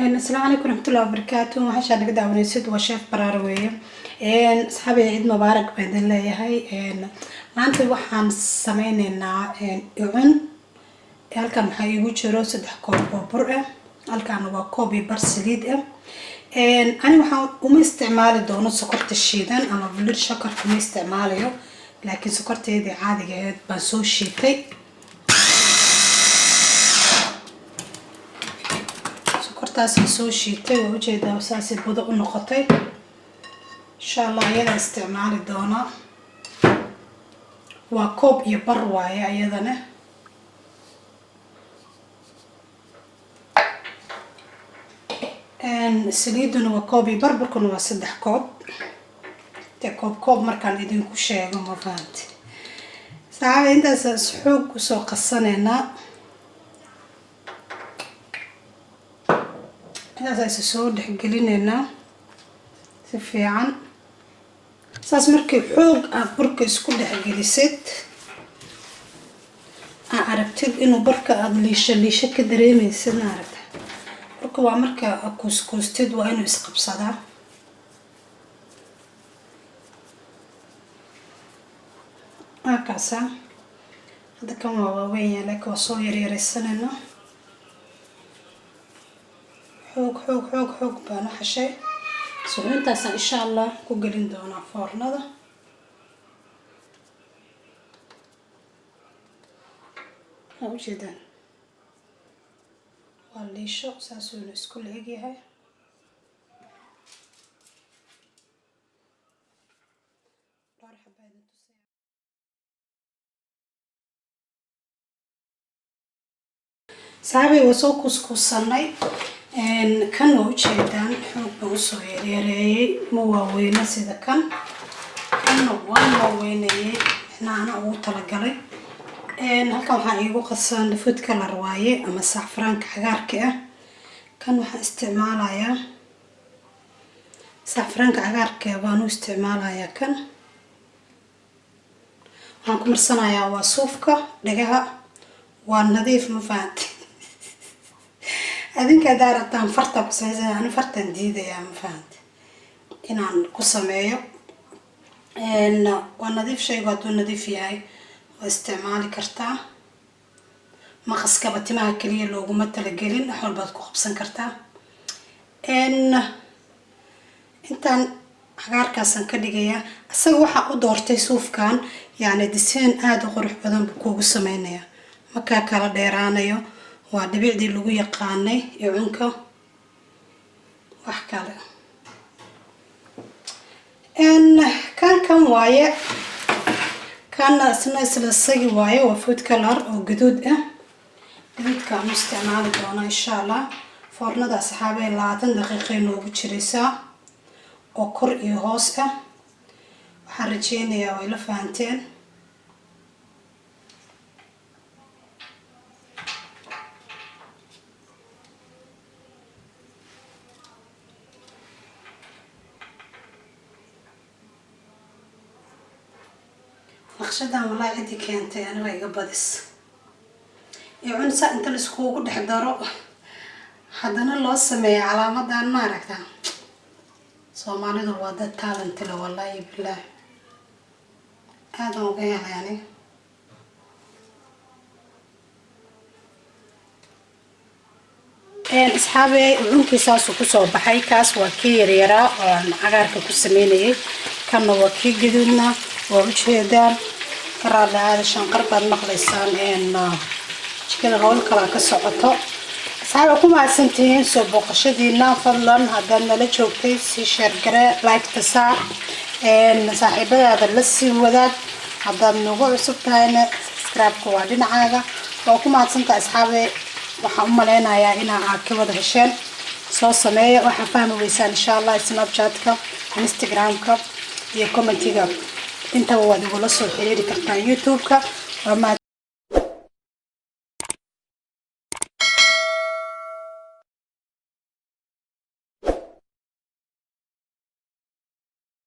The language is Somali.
السلام عليكم ورحمة الله وبركاته. وحشا نقد عونيسد وشيف براروية. صحابي عيد مبارك بإذن الله يهي. maanta waxaan sameyneynaa cun halkan waxa igu jiro 3 koob oo bur ah, halkan waa koob iyo bar saliid ah. ani waxaan uma isticmaali doono sokorta shiidan ama bulir shakar kuma isticmaalayo, laakiin sokorteedii caadiga ahayd baan soo shiitay. sokortaas soo shiitay oo ujeedaa saasi budo u noqotay. insha Allah ayada isticmaali doona. waa koob iyo bar waaye ayadana. saliiduna waa koob iyo bar, burkuna waa 3 koob. koob markaan idinku sheego ma fahanti. saxaaba intaas xoog u soo qasanayna. intaas soo dhexgelinayna si fiican. saas markii xoog aad burka isku dhexgelisid aragtid inuu burka aad liisho ka dareemaysid aragta. burka waa marka kuuskustid waa inuu isqabsadaa. akaasa hada kan waa waaweyn yahay, laakiin waa soo yaryaraysanayna. xoog baan u xashay. intaas insha Allah ku gelin doonaa foornada. ujeedaan waa liisho saas uu isku leeg yahay. saxaabi waa soo kuskusanay. kan waa ujeedaan xoog baan usoo yareeyay, ma waaweyna sida kan. kanna waan waaweynayay, ana ugu talagalay. halkan waxaa iigu qasan food color waaye ama saafraanka cagaarka ah. kan waxaan isticmaalayaa saafraanka cagaarka baan u isticmaalayaa. kan waxaan ku marsanayaa waa suufka dhagaha. waa nadiif ma fahanti. adinka daaratan farta ku sameeyay, ana fartan diidaya ma fahanti inaan ku sameeyo. waa nadiif shaygu hadduu nadiif yahay waa isticmaali kartaa. maqaskaba timaha kaliya looguma talagelin, wax walbaad ku qabsan kartaa. intaan cagaarkaasan ka dhigayaa. asaga waxaa u doortay suufkan yani design aad u qurux badan buu kuugu sameynaya, markaa kala dheeraanayo. waa dhibicdii lagu yaqaanay cunka wax kale. kan waaye kana isla sagi waaye. waa food color oo gaduud ah. gaduudka aan isticmaali doona insha Allah. foornada saxaabay 20 daqiiqo noogu jiraysaa oo kor iyo hoos ah. waxaan rajeynayaa way la fahanteen. naqshadan wallahi cidi keentay aniga iga badis. cunsa inta la iskugu dhex daro haddana loo sameeyo calaamadan ma aragta. Soomaalidu waa dad talent leh wallahi billaah. aad uga helay asxaabay cunkiisaas ku soo baxay. kaas waa kii yaryara oo cagaarka ku sameeyay. kanna waa kii gaduudna waa ujeedaan. karaale aad shanqar baad maqlaysaan jikada hawl kala ka socoto. asxaabay ku mahadsantihiin soo booqashadiina. fadlan haddaad nala joogtay si share gare, like ta saar. saaxiibadaada la sii wadaag. haddaad nagu cusub tahayna subscribe-ka waa dhinacaaga. waa ku mahadsantahay asxaabay. waxaan u maleynayaa inaa ka wada hesheen. soo sameeya waxaan fahmi weysaan insha Allah. Snapchat-ka, Instagram-ka iyo commentiga intaba waad igula soo xiriiri kartaan YouTube-ka.